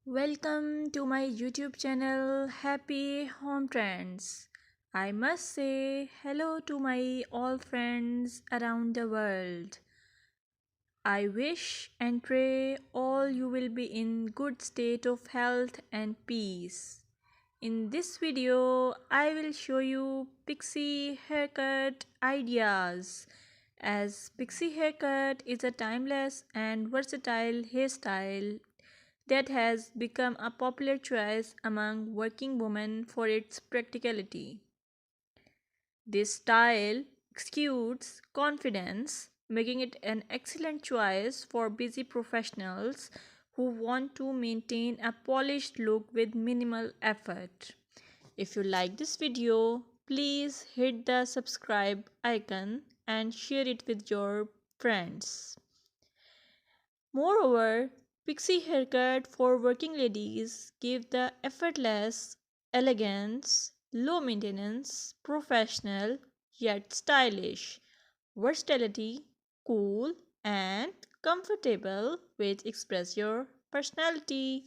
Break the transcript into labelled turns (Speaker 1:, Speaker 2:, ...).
Speaker 1: Welcome to my YouTube channel Happy Home Trends. I must say hello to my all friends around the world. I wish and pray all you will be in good state of health and peace. In this video, I will show you pixie haircut ideas. As pixie haircut is a timeless and versatile hairstyle that has become a popular choice among working women for its practicality. This style exudes confidence, making it an excellent choice for busy professionals who want to maintain a polished look with minimal effort. If you like this video, please hit the subscribe icon and share it with your friends. Moreover, pixie haircut for working ladies give the effortless elegance, low maintenance, professional yet stylish, versatility, cool and comfortable which express your personality.